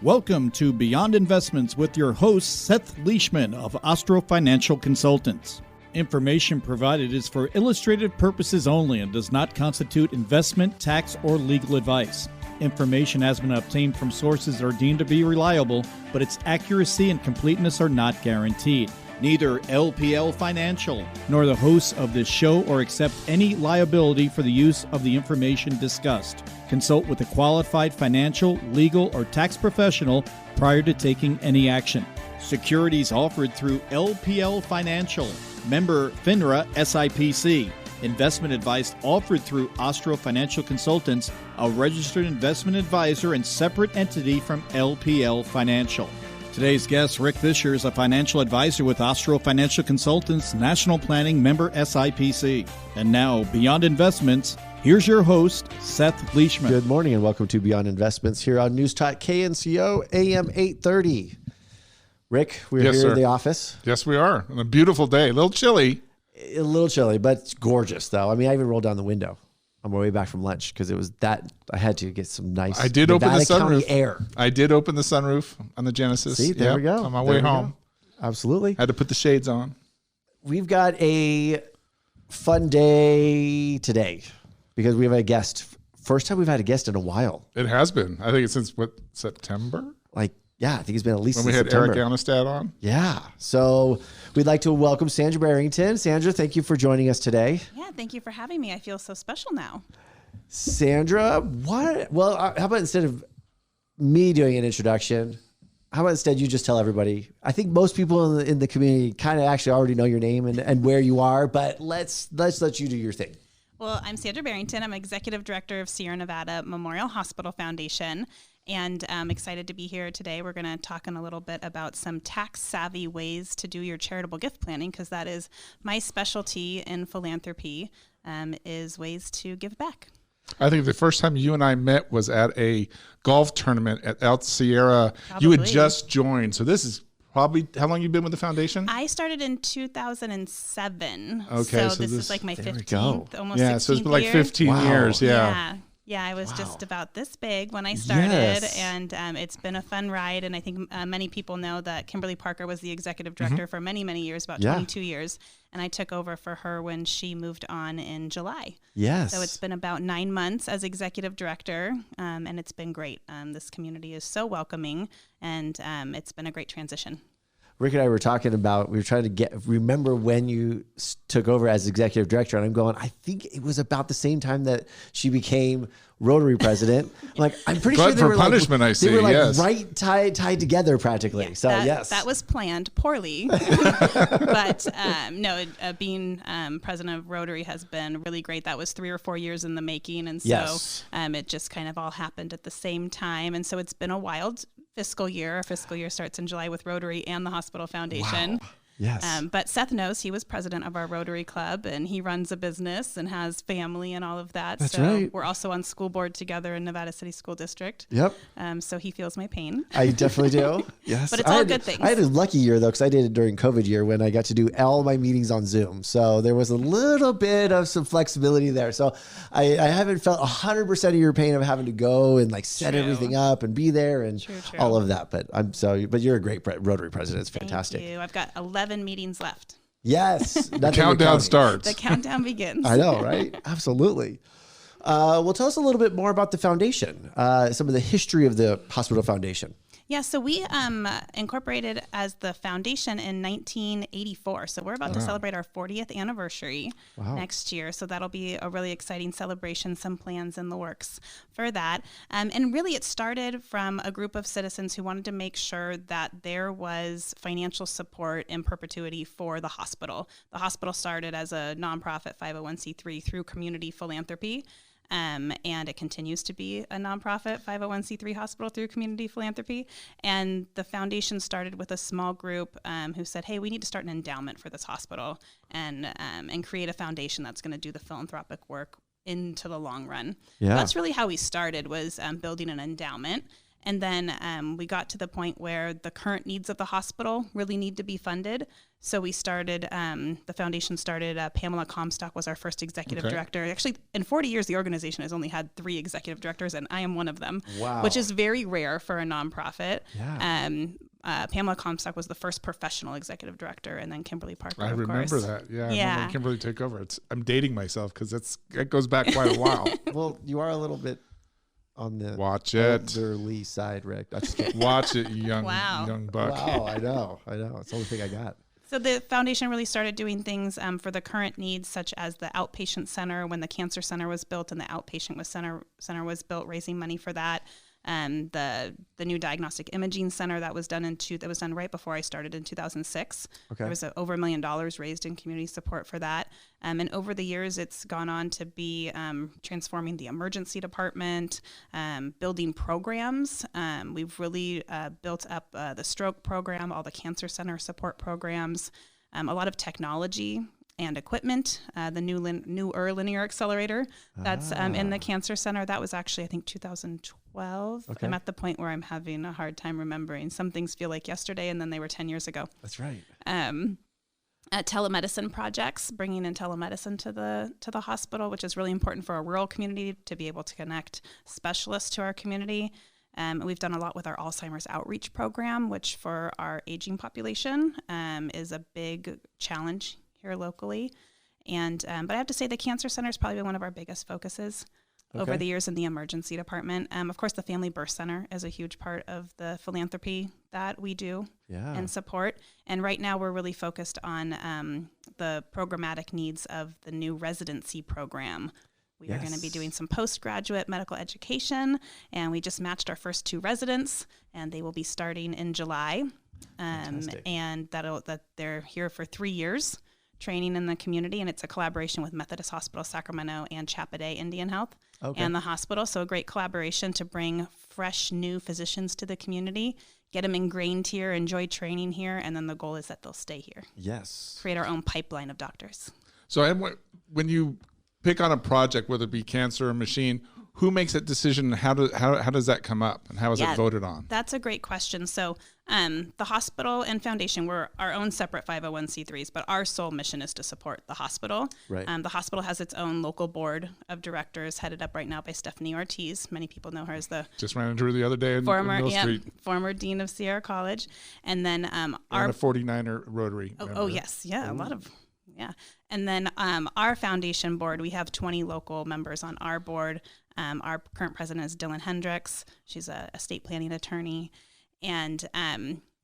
Welcome to Beyond Investments with your host, Seth Leishman of Ostro Financial Consultants. Information provided is for illustrative purposes only and does not constitute investment, tax, or legal advice. Information has been obtained from sources that are deemed to be reliable, but its accuracy and completeness are not guaranteed. Neither LPL Financial nor the hosts of this show or accept any liability for the use of the information discussed. Consult with a qualified financial, legal, or tax professional prior to taking any action. Securities offered through LPL Financial, member FINRA SIPC. Investment advice offered through Ostro Financial Consultants, a registered investment advisor and separate entity from LPL Financial. Today's guest, Rick Fisher, is a financial advisor with Ostro Financial Consultants, National Planning member SIPC. And now, Beyond Investments, here's your host, Seth Leishman. Good morning and welcome to Beyond Investments here on News Talk KNCO AM 830. Rick, we're here in the office. Yes, we are. On a beautiful day. A little chilly. A little chilly, but it's gorgeous, though. I mean, I even rolled down the window on my way back from lunch because it was that I had to get some nice I did open the sunroof. Air. I did open the sunroof on the Genesis. See, there we go. On my way home. Absolutely. Had to put the shades on. We've got a fun day today because we have a guest. First time we've had a guest in a while. It has been. I think it's since, September? Yeah, I think it's been at least when we had September. Eric Anastad on. Yeah. So we'd like to welcome Sandra Barrington. Sandra, thank you for joining us today. Yeah, thank you for having me. I feel so special now. Sandra, what? Well, how about instead of me doing an introduction, how about instead you just tell everybody? I think most people in the community kind of actually already know your name and where you are, but let's let you do your thing. Well, I'm Sandra Barrington. I'm Executive Director of Sierra Nevada Memorial Hospital Foundation. And I'm excited to be here today. We're going to talk in a little bit about some tax-savvy ways to do your charitable gift planning, because that is my specialty in philanthropy, is ways to give back. I think the first time you and I met was at a golf tournament at El Sierra. Probably. You had just joined. So this is probably, how long have you been with the foundation? I started in 2007. Okay. So this is like my 15th, almost 16th Yeah, so it's been like 15 year. years. Yeah. Yeah, I was just about this big when I started, and it's been a fun ride. And I think many people know that Kimberly Parker was the executive director for many, many years, about 22 years. And I took over for her when she moved on in July. Yes. So it's been about 9 months as executive director, and it's been great. This community is so welcoming, and it's been a great transition. Rick and I were talking about, we were trying to remember when you took over as executive director. And I'm going, I think it was about the same time that she became Rotary president. I'm pretty sure they were punishment, I see. They were right tied together practically. Yeah, so that was planned poorly. But being president of Rotary has been really great. That was 3 or 4 years in the making. And so it just kind of all happened at the same time. And so it's been a wild fiscal year. Our fiscal year starts in July with Rotary and the Hospital Foundation. Wow. Yes. But Seth knows he was president of our Rotary Club, and he runs a business and has family and all of that. That's right. We're also on school board together in Nevada City School District. Yep. So he feels my pain. I definitely do. Yes. But it's all good things. I had a lucky year, though, because I did it during COVID year when I got to do all my meetings on Zoom. So there was a little bit of some flexibility there. So I haven't felt 100% of your pain of having to go and set everything up and be there and all of that. But you're a great Rotary president. It's fantastic. Thank you. I've got 11 meetings left. Yes. The countdown starts. The countdown begins. I know, right? Absolutely. Well, tell us a little bit more about the foundation, some of the history of the hospital foundation. Yeah, so we incorporated as the foundation in 1984. So we're about to celebrate our 40th anniversary next year. So that'll be a really exciting celebration, some plans in the works for that. And really it started from a group of citizens who wanted to make sure that there was financial support in perpetuity for the hospital. The hospital started as a nonprofit 501c3 through community philanthropy. And it continues to be a nonprofit 501c3 hospital through community philanthropy. And the foundation started with a small group who said, hey, we need to start an endowment for this hospital and create a foundation that's going to do the philanthropic work into the long run. Yeah. That's really how we started, was building an endowment. And then we got to the point where the current needs of the hospital really need to be funded. So we started, the foundation started, Pamela Comstock was our first executive director. Actually, in 40 years, the organization has only had 3 executive directors, and I am one of them, which is very rare for a nonprofit. Yeah. Pamela Comstock was the first professional executive director, and then Kimberly Parker, I remember that. Yeah, I remember Kimberly took over. I'm dating myself because it goes back quite a while. Well, you are a little bit on the elderly side, Rick. Watch it, you young buck. Wow, I know. It's the only thing I got. So the foundation really started doing things for the current needs, such as the outpatient center when the cancer center was built, and the outpatient center was built, raising money for that. The new diagnostic imaging center that was done right before I started in 2006. There was over $1 million raised in community support for that. And over the years, it's gone on to be transforming the emergency department, building programs. We've really built up the stroke program, all the cancer center support programs, a lot of technology and equipment, the newer linear accelerator that's in the cancer center. That was actually, I think, 2012. I'm at the point where I'm having a hard time remembering. Some things feel like yesterday, and then they were 10 years ago. That's right. Telemedicine projects, bringing in telemedicine to the hospital, which is really important for a rural community to be able to connect specialists to our community. We've done a lot with our Alzheimer's outreach program, which for our aging population is a big challenge here locally. And but I have to say the cancer center is probably one of our biggest focuses over the years in the emergency department. Of course, the Family Birth Center is a huge part of the philanthropy that we do and support. And right now we're really focused on the programmatic needs of the new residency program. We are going to be doing some postgraduate medical education, and we just matched our first 2 residents, and they will be starting in July. And that they're here for 3 years. Training in the community, and it's a collaboration with Methodist Hospital Sacramento and Chappaday Indian Health and the hospital. So a great collaboration to bring fresh new physicians to the community, get them ingrained here, enjoy training here, and then the goal is that they'll stay here. Yes. Create our own pipeline of doctors. So when you pick on a project, whether it be cancer or machine, who makes that decision? How does that come up, and how is it voted on? That's a great question. So the hospital and foundation, we're our own separate 501c3s, but our sole mission is to support the hospital. Right. The hospital has its own local board of directors, headed up right now by Stephanie Ortiz. Many people know her as the just ran into her the other day in Mill Street. Former dean of Sierra College, and then our a 49er Rotary. A lot of. Yeah. And then our foundation board, we have 20 local members on our board. Our current president is Dylan Hendricks. She's a estate planning attorney. And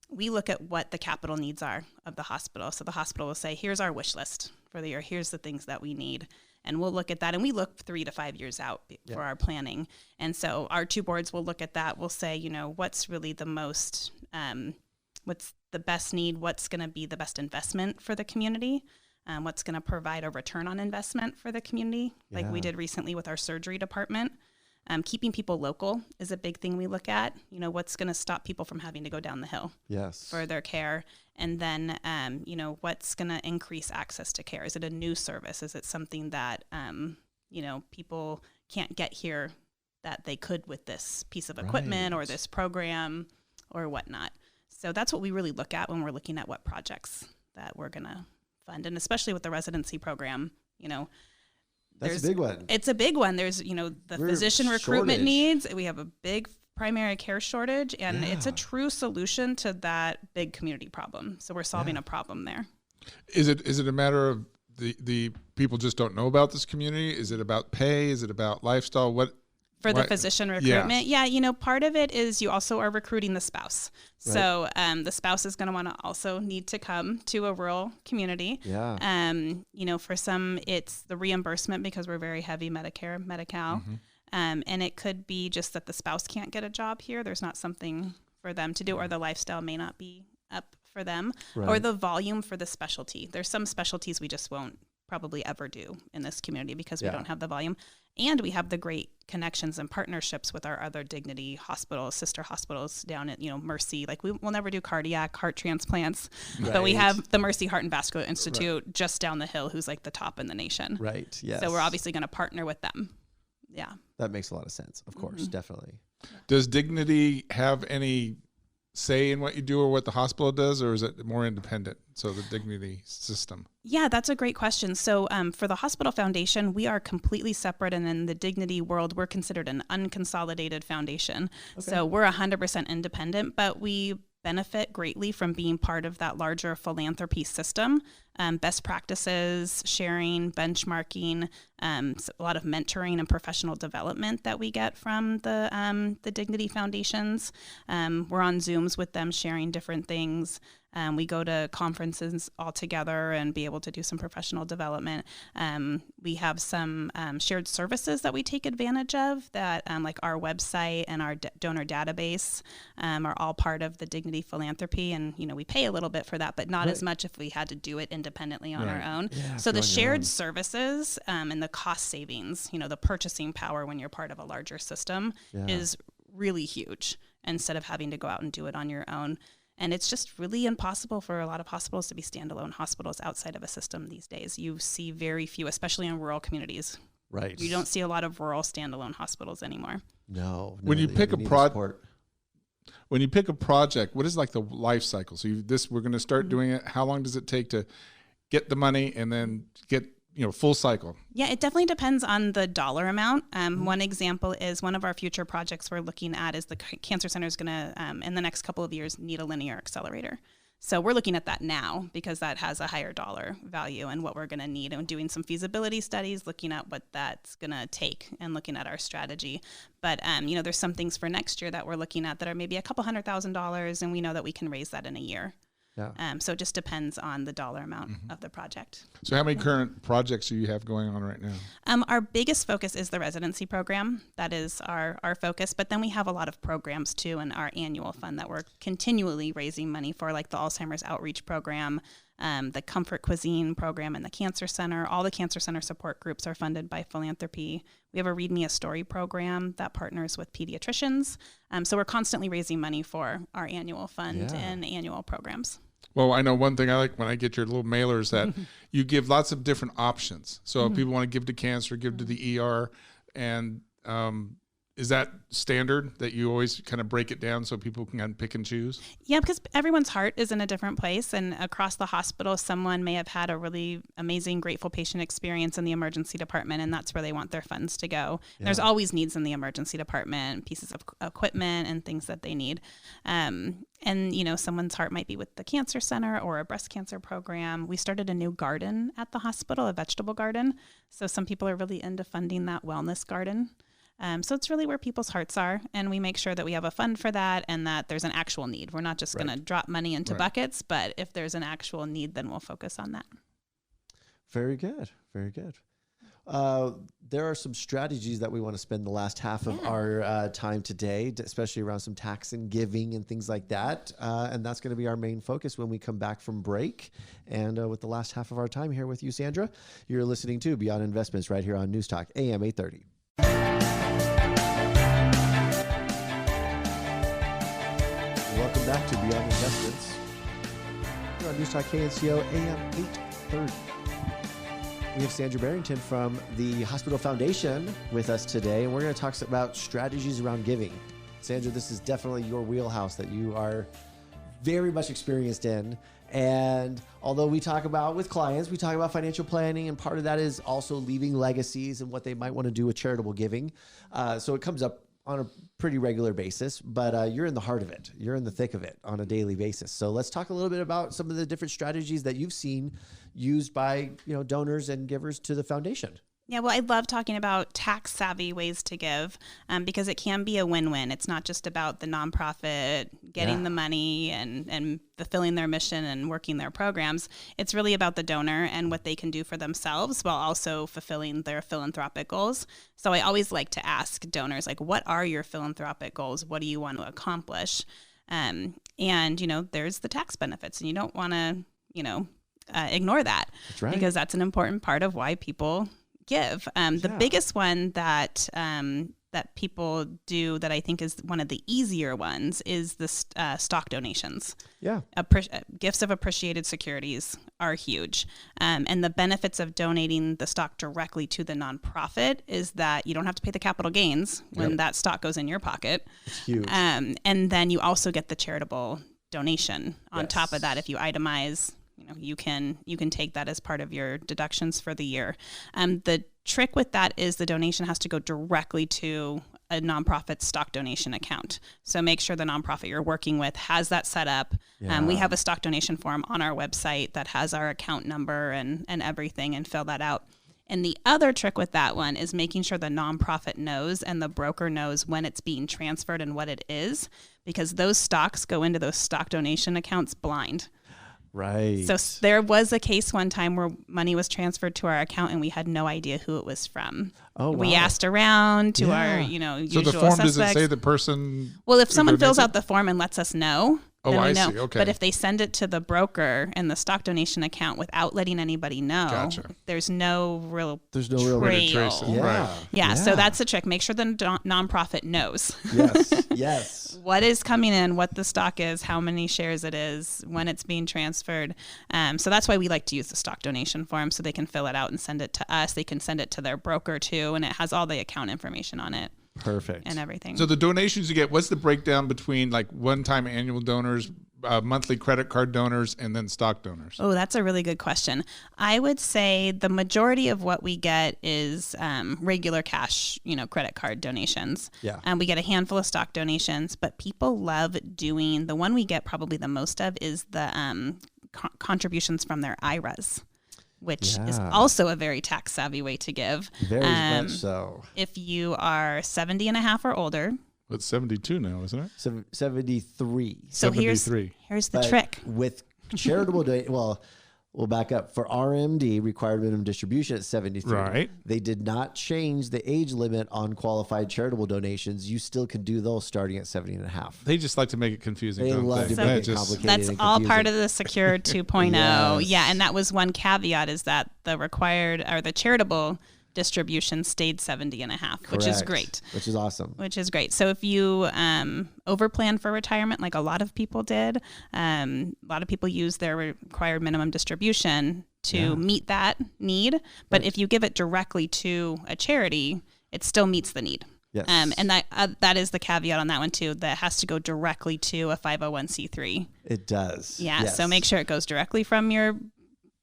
we look at what the capital needs are of the hospital. So the hospital will say, here's our wish list for the year. Here's the things that we need. And we'll look at that. And we look 3 to 5 years out for our planning. And so our 2 boards will look at that. We'll say, what's really the most, what's the best need? What's going to be the best investment for the community? What's going to provide a return on investment for the community, like we did recently with our surgery department. Keeping people local is a big thing we look at. What's going to stop people from having to go down the hill for their care? And then, what's going to increase access to care? Is it a new service? Is it something that, people can't get here that they could with this piece of equipment or this program or whatnot? So that's what we really look at when we're looking at what projects that we're going to fund. And especially with the residency program, that's a big one. It's a big one. There's, the physician recruitment needs. We have a big primary care shortage, and it's a true solution to that big community problem. So we're solving a problem there. Is it a matter of the people just don't know about this community? Is it about pay? Is it about lifestyle? For the physician recruitment? Yeah, part of it is you also are recruiting the spouse. Right. So the spouse is going to want to also need to come to a rural community. Yeah. For some, it's the reimbursement because we're very heavy Medicare, Medi-Cal. Mm-hmm. And it could be just that the spouse can't get a job here. There's not something for them to do, or the lifestyle may not be up for them, or the volume for the specialty. There's some specialties we just won't probably ever do in this community because we don't have the volume. And we have the great connections and partnerships with our other Dignity hospitals, sister hospitals down at, Mercy. Like we'll never do cardiac heart transplants, but we have the Mercy Heart and Vascular Institute just down the hill, who's like the top in the nation. Right. Yes. So we're obviously going to partner with them. Yeah. That makes a lot of sense. Of course. Definitely. Does Dignity have any say in what you do or what the hospital does, or is it more independent? So the Dignity system. Yeah, that's a great question. So for the Hospital Foundation, we are completely separate. And in the Dignity world, we're considered an unconsolidated foundation. Okay. So we're 100% independent, but we benefit greatly from being part of that larger philanthropy system. Best practices, sharing, benchmarking, a lot of mentoring and professional development that we get from the Dignity Foundations. We're on Zooms with them, sharing different things. We go to conferences all together and be able to do some professional development. We have some shared services that we take advantage of that like our website and our donor database are all part of the Dignity Philanthropy. And, we pay a little bit for that, but not as much if we had to do it independently on our own. Yeah, so the shared services and the cost savings, the purchasing power when you're part of a larger system is really huge instead of having to go out and do it on your own. And it's just really impossible for a lot of hospitals to be standalone hospitals outside of a system these days. You see very few, especially in rural communities. Right. You don't see a lot of rural standalone hospitals anymore. No. When you pick a project, what is like the life cycle? So we're going to start doing it. How long does it take to get the money and then get full cycle? Yeah, it definitely depends on the dollar amount. One example is one of our future projects we're looking at is the Cancer Center is going to, in the next couple of years, need a linear accelerator. So we're looking at that now because that has a higher dollar value and what we're going to need, and doing some feasibility studies, looking at what that's going to take and looking at our strategy. But, there's some things for next year that we're looking at that are maybe a couple $100,000, and we know that we can raise that in a year. Yeah. So it just depends on the dollar amount of the project. So how many current projects do you have going on right now? Our biggest focus is the residency program. That is our focus. But then we have a lot of programs too in our annual fund that we're continually raising money for, like the Alzheimer's Outreach Program, the Comfort Cuisine Program, and the Cancer Center. All the Cancer Center support groups are funded by philanthropy. We have a Read Me a Story program that partners with pediatricians. So we're constantly raising money for our annual fund and annual programs. Well, I know one thing I like when I get your little mailers that you give lots of different options. So if people want to give to cancer, give to the ER, and is that standard that you always kind of break it down so people can pick and choose? Yeah, because everyone's heart is in a different place, and across the hospital, someone may have had a really amazing, grateful patient experience in the emergency department, and that's where they want their funds to go. Yeah. There's always needs in the emergency department, pieces of equipment and things that they need. And, someone's heart might be with the Cancer Center or a breast cancer program. We started a new garden at the hospital, a vegetable garden. So some people are really into funding that wellness garden. So it's really where people's hearts are, and we make sure that we have a fund for that and that there's an actual need. We're not just going to drop money into buckets, but if there's an actual need, then we'll focus on that. Very good. Very good. There are some strategies that we want to spend the last half of our time today, especially around some tax and giving and things like that. And that's going to be our main focus when we come back from break. And with the last half of our time here with you, Sandra, you're listening to Beyond Investments right here on News Talk AM 830. Welcome back to Beyond Investments. We're on News Talk KNCO AM 830. We have Sandra Barrington from the Hospital Foundation with us today, and we're going to talk about strategies around giving. Sandra, this is definitely your wheelhouse that you are very much experienced in. And although we talk about with clients, we talk about financial planning, and part of that is also leaving legacies and what they might want to do with charitable giving. So it comes up on a pretty regular basis, but you're in the heart of it. You're in the thick of it on a daily basis. So let's talk a little bit about some of the different strategies that you've seen used by donors and givers to the foundation. Yeah, well, I love talking about tax-savvy ways to give because it can be a win-win. It's not just about the nonprofit getting the money and fulfilling their mission and working their programs. It's really about the donor and what they can do for themselves while also fulfilling their philanthropic goals. So I always like to ask donors, what are your philanthropic goals? What do you want to accomplish? And, there's the tax benefits, and you don't want to, ignore that. That's right. Because that's an important part of why people give. The biggest one that that people do that I think is one of the easier ones is the stock donations. Yeah. Gifts of appreciated securities are huge. And the benefits of donating the stock directly to the nonprofit is that you don't have to pay the capital gains when that stock goes in your pocket. It's huge. And then you also get the charitable donation on top of that. If you itemize, you can take that as part of your deductions for the year. The trick with that is the donation has to go directly to a nonprofit stock donation account. So make sure the nonprofit you're working with has that set up. We have a stock donation form on our website that has our account number and everything, and fill that out. And the other trick with that one is making sure the nonprofit knows and the broker knows when it's being transferred and what it is, because those stocks go into those stock donation accounts blind. Right. So there was a case one time where money was transferred to our account and we had no idea who it was from. Oh, wow. We asked around to our, usual So the form suspects. doesn't say the person. Well, if someone fills out the form and lets us know, then we know. See. Okay. But if they send it to the broker and the stock donation account without letting anybody know, there's no real trail. Yeah. So that's the trick. Make sure the nonprofit knows. Yes. What is coming in, what the stock is, how many shares it is, when it's being transferred. So that's why we like to use the stock donation form, so they can fill it out and send it to us. They can send it to their broker too, and it has all the account information on it. Perfect. And everything. So the donations you get, what's the breakdown between like one-time annual donors, monthly credit card donors, and then stock donors? Oh, that's a really good question. I would say the majority of what we get is regular cash, credit card donations. Yeah. We get a handful of stock donations, but people love doing, the one we get probably the most of is the contributions from their IRAs, which is also a very tax savvy way to give. Very much so. If you are 70 and a half or older. It's 72 now, isn't it? 73. So 73. Here's the trick. With charitable we'll back up. For RMD, required minimum distribution, at 73. Right. They did not change the age limit on qualified charitable donations. You still can do those starting at 70 and a half. They just like to make it confusing. They love to make it complicated. That's and all confusing. part of the Secure 2.0. Yes. Yeah, and that was one caveat, is that the required or the charitable distribution stayed 70 and a half, which is great. Which is awesome. Which is great. So if you overplan for retirement, like a lot of people did, a lot of people use their required minimum distribution to meet that need. But if you give it directly to a charity, it still meets the need. Yes. And that is the caveat on that one too. That has to go directly to a 501c3. It does. Yeah. Yes. So make sure it goes directly from your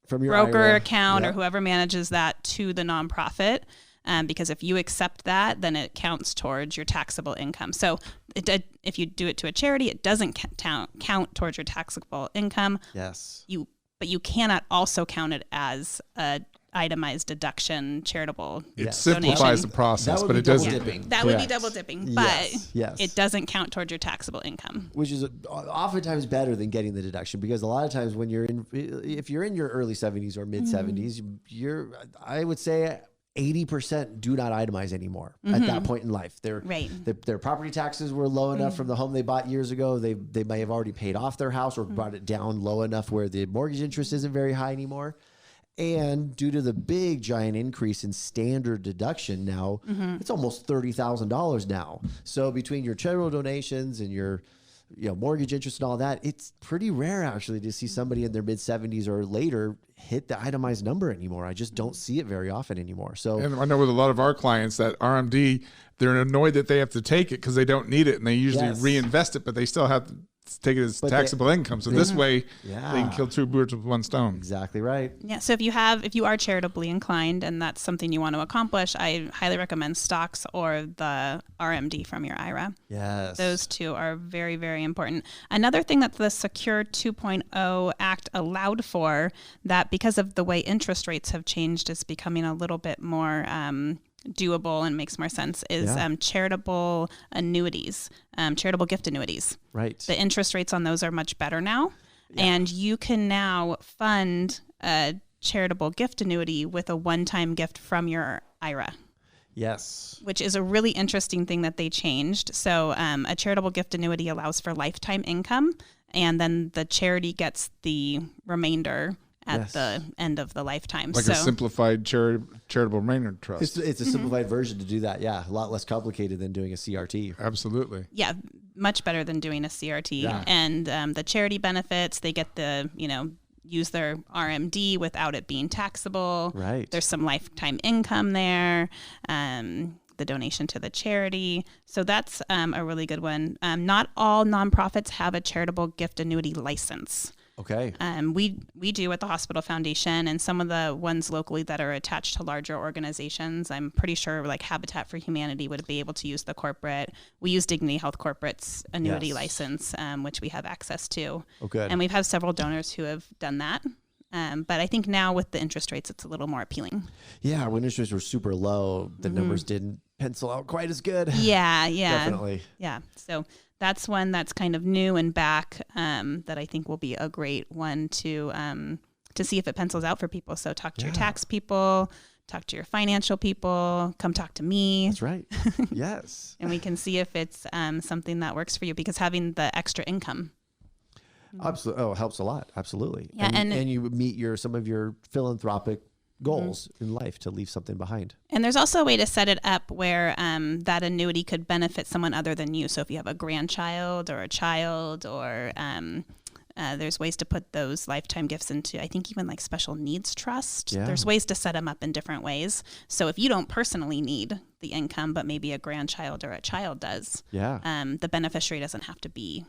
broker IRA account or whoever manages that to the nonprofit. Because if you accept that, then it counts towards your taxable income. So if you do it to a charity, it doesn't count towards your taxable income. Yes. But you cannot also count it as a itemized deduction charitable It simplifies donation. the process, but it double doesn't. dipping. That would be double dipping, but Yes. it doesn't count towards your taxable income. Which is oftentimes better than getting the deduction, because a lot of times when if you're in your early 70s or mid 70s, I would say 80% do not itemize anymore at that point in life. Their property taxes were low enough from the home they bought years ago. They may have already paid off their house or brought it down low enough where the mortgage interest isn't very high anymore. And due to the big giant increase in standard deduction now, it's almost $30,000 now. So between your charitable donations and your mortgage interest and all that, it's pretty rare actually to see somebody in their mid 70s or later hit the itemized number anymore. I just don't see it very often anymore. So, and I know with a lot of our clients that RMD, they're annoyed that they have to take it because they don't need it, and they usually reinvest it, but they still have to take it as taxable income. So this way they can kill two birds with one stone. Exactly right. Yeah. So if you are charitably inclined and that's something you want to accomplish, I highly recommend stocks or the RMD from your IRA. Yes. Those two are very, very important. Another thing that the Secure 2.0 Act allowed for, that because of the way interest rates have changed, is becoming a little bit more doable and makes more sense, is charitable annuities, charitable gift annuities. Right. The interest rates on those are much better now. Yeah. And you can now fund a charitable gift annuity with a one-time gift from your IRA. Yes. Which is a really interesting thing that they changed. So a charitable gift annuity allows for lifetime income, and then the charity gets the remainder at the end of the lifetime. Like a simplified charitable maintenance trust. It's a simplified version to do that. Yeah, a lot less complicated than doing a CRT. Absolutely. Yeah, much better than doing a CRT. Yeah. And the charity benefits, they get the, use their RMD without it being taxable. Right. There's some lifetime income there. The donation to the charity. So that's a really good one. Not all nonprofits have a charitable gift annuity license. Okay. We do at the Hospital Foundation, and some of the ones locally that are attached to larger organizations, I'm pretty sure like Habitat for Humanity would be able to use the corporate. We use Dignity Health Corporate's annuity license, which we have access to. Oh, good. And we've had several donors who have done that. But I think now with the interest rates, it's a little more appealing. Yeah, when interest rates were super low, the numbers didn't pencil out quite as good. Yeah. Definitely. Yeah. So that's one that's kind of new and back that I think will be a great one to see if it pencils out for people. So talk to your tax people, talk to your financial people, come talk to me. That's right. Yes. And we can see if it's something that works for you, because having the extra income. Absolutely. Oh, it helps a lot. Absolutely. Yeah, and you meet some of your philanthropic goals in life to leave something behind. And there's also a way to set it up where that annuity could benefit someone other than you. So if you have a grandchild or a child, or there's ways to put those lifetime gifts into, I think, even like special needs trust. Yeah. There's ways to set them up in different ways. So if you don't personally need the income, but maybe a grandchild or a child does, the beneficiary doesn't have to be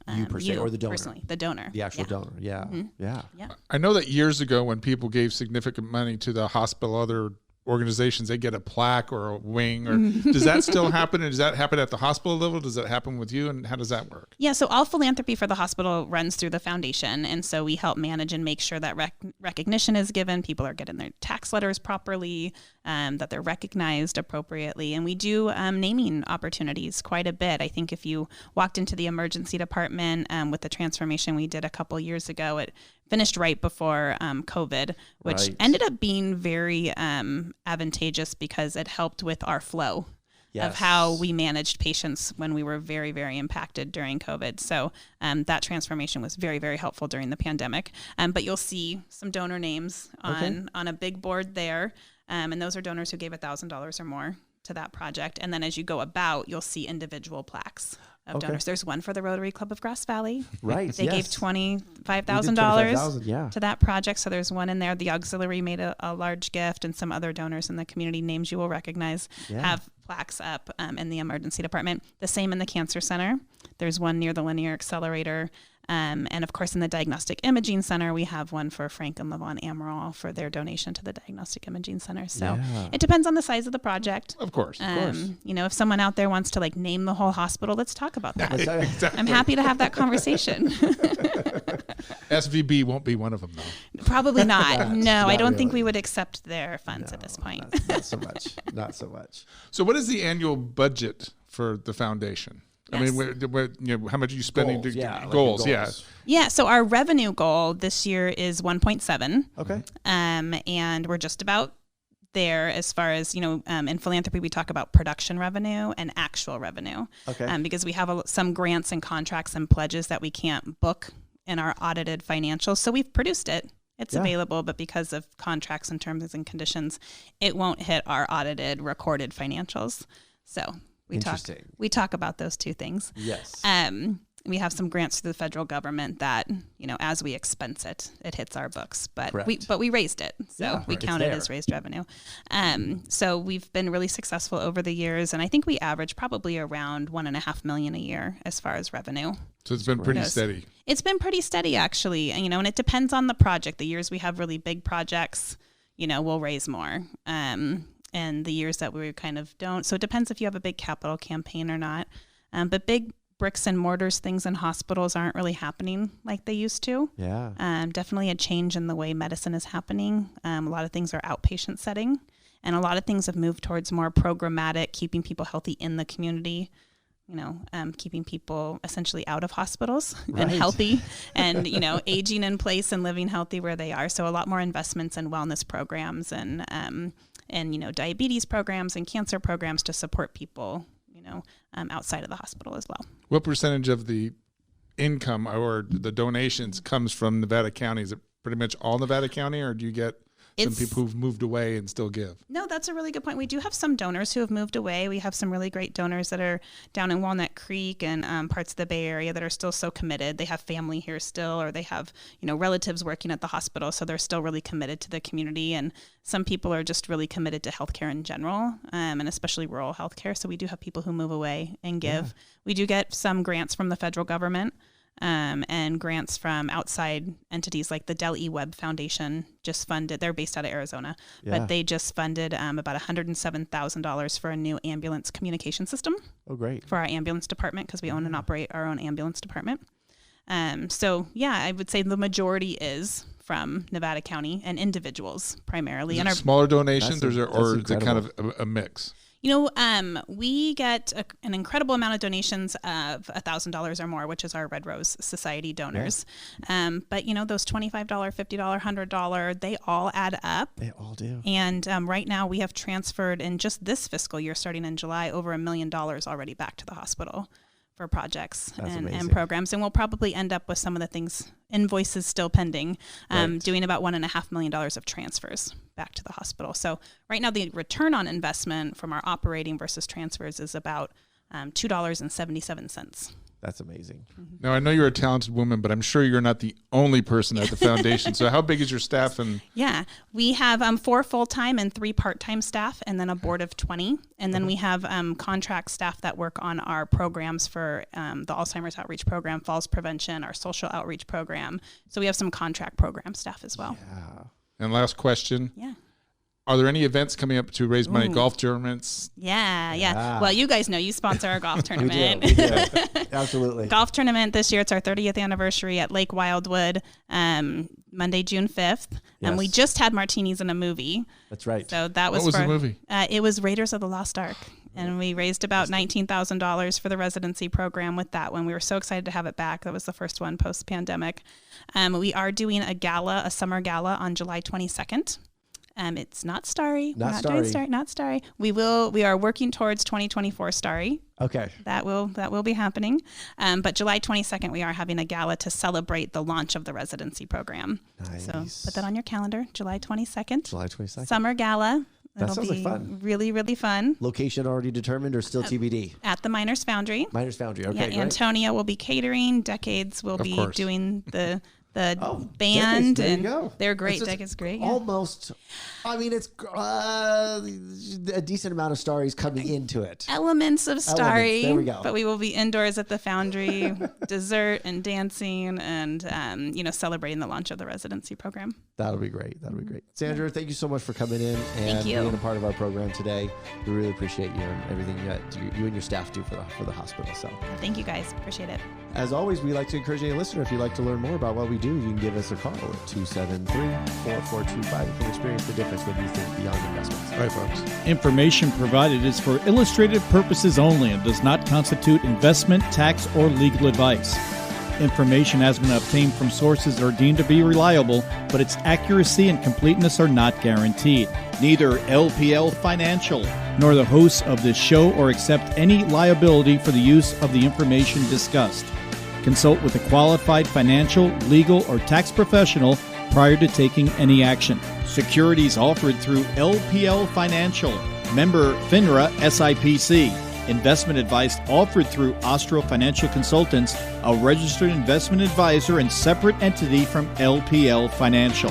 you per se, or the donor. Personally, the donor. The actual donor. Yeah. Mm-hmm. Yeah. I know that years ago when people gave significant money to the hospital, other organizations, they get a plaque or a wing. Or does that still happen? And does that happen at the hospital level? Does that happen with you? And how does that work? Yeah, so all philanthropy for the hospital runs through the foundation. And so we help manage and make sure that recognition is given. People are getting their tax letters properly, that they're recognized appropriately. And we do naming opportunities quite a bit. I think if you walked into the emergency department with the transformation we did a couple years ago, it finished right before COVID, which ended up being very advantageous because it helped with our flow of how we managed patients when we were very, very impacted during COVID. So that transformation was very, very helpful during the pandemic. But you'll see some donor names on a big board there. And those are donors who gave $1,000 or more to that project. And then as you go about, you'll see individual plaques of donors. There's one for the Rotary Club of Grass Valley. Right. They gave $25,000 to that project. So there's one in there. The auxiliary made a large gift, and some other donors in the community, names you will recognize, have plaques up in the emergency department. The same in the cancer center. There's one near the linear accelerator. And of course, in the Diagnostic Imaging Center, we have one for Frank and Levon Amaral for their donation to the Diagnostic Imaging Center. So it depends on the size of the project. Of course. If someone out there wants to like name the whole hospital, let's talk about that. Exactly. I'm happy to have that conversation. SVB won't be one of them, though. Probably not. Not I don't think really. we would accep their funds at this point. Not so much. Not so much. So what is the annual budget for the foundation? Yes. I mean, how much are you spending? Goals, Goals, like goals. Yeah. So our revenue goal this year is 1.7. Okay. And we're just about there as far as, in philanthropy, we talk about production revenue and actual revenue. Okay. Because we have some grants and contracts and pledges that we can't book in our audited financials. So we've produced it. It's available, but because of contracts and terms and conditions, it won't hit our audited recorded financials. So we talk about those two things. Yes. We have some grants through the federal government that, as we expense it, it hits our books. But we raised it, so we count it as raised revenue. So we've been really successful over the years, and I think we average probably around $1.5 million a year as far as revenue. So it's been pretty steady. It's been pretty steady, actually. And, and it depends on the project. The years we have really big projects, we'll raise more. And the years that we kind of don't. So it depends if you have a big capital campaign or not. But big bricks and mortars things in hospitals aren't really happening like they used to. Yeah. Definitely a change in the way medicine is happening. A lot of things are outpatient setting, and a lot of things have moved towards more programmatic, keeping people healthy in the community. Keeping people essentially out of hospitals and healthy and, aging in place and living healthy where they are. So a lot more investments in wellness programs and diabetes programs and cancer programs to support people, outside of the hospital as well. What percentage of the income or the donations comes from Nevada County? Is it pretty much all Nevada County, or do you get some people who've moved away and still give? No, that's a really good point. We do have some donors who have moved away. We have some really great donors that are down in Walnut Creek and parts of the Bay Area that are still so committed. They have family here still, or they have, relatives working at the hospital, so they're still really committed to the community. And some people are just really committed to healthcare in general, and especially rural healthcare. So we do have people who move away and give. Yeah. We do get some grants from the federal government. And grants from outside entities like the Del E. Webb Foundation just funded, they're based out of Arizona, but they just funded about $107,000 for a new ambulance communication system. Oh, great. For our ambulance department, because we own and operate our own ambulance department. I would say the majority is from Nevada County and individuals primarily. And smaller donations, or is it kind of a mix? We get an incredible amount of donations of $1,000 or more, which is our Red Rose Society donors. Yeah. But those $25, $50, $100, they all add up. They all do. And right now we have transferred in just this fiscal year, starting in July, over $1 million already back to the hospital for projects and programs. And we'll probably end up with some of the things, invoices still pending, doing about $1.5 million of transfers back to the hospital. So right now the return on investment from our operating versus transfers is about $2.77. That's amazing. Mm-hmm. Now, I know you're a talented woman, but I'm sure you're not the only person at the foundation. So how big is your staff? Yeah, we have 4 full-time and 3 part-time staff, and then a board of 20. And then we have contract staff that work on our programs for the Alzheimer's Outreach Program, Falls Prevention, our social outreach program. So we have some contract program staff as well. Yeah. And last question. Yeah. Are there any events coming up to raise money, golf tournaments? Yeah. Well, you guys know you sponsor our golf tournament. We do. Absolutely. Golf tournament this year, it's our 30th anniversary at Lake Wildwood, Monday, June 5th. And we just had martinis in a movie. That's right. So that was What was the movie? It was Raiders of the Lost Ark. And we raised about $19,000 for the residency program with that one. We were so excited to have it back. That was the first one post-pandemic. We are doing a summer gala on July 22nd. It's not Starry. Not Starry. We are working towards 2024 Starry. Okay. That will be happening. But July 22nd, we are having a gala to celebrate the launch of the residency program. Nice. So put that on your calendar, July 22nd. July 22nd. Summer gala. That sounds like fun. Really, really fun. Location already determined or still TBD? At the Miners Foundry. Miners Foundry, okay. Yeah, great. Antonia will be catering. Decades will be doing the band. There and you go. They're great. Decades great. Yeah. Almost. I mean, it's a decent amount of Starries coming into it. Elements of Starry. There we go. But we will be indoors at the Foundry, dessert and dancing and, celebrating the launch of the residency program. That'll be great. Sandra, thank you so much for coming in and being a part of our program today. We really appreciate you and everything that you and your staff do for the hospital. So thank you guys. Appreciate it. As always, we like to encourage any listener, if you'd like to learn more about what we do, you can give us a call at 273-4425. You can experience the difference when you think beyond investments. All right, folks. Information provided is for illustrative purposes only and does not constitute investment, tax, or legal advice. Information has been obtained from sources are deemed to be reliable, but its accuracy and completeness are not guaranteed. Neither LPL Financial nor the hosts of this show or accept any liability for the use of the information discussed. Consult with a qualified financial, legal, or tax professional prior to taking any action. Securities offered through LPL Financial, member FINRA SIPC. Investment advice offered through Ostro Financial Consultants, a registered investment advisor and separate entity from LPL Financial.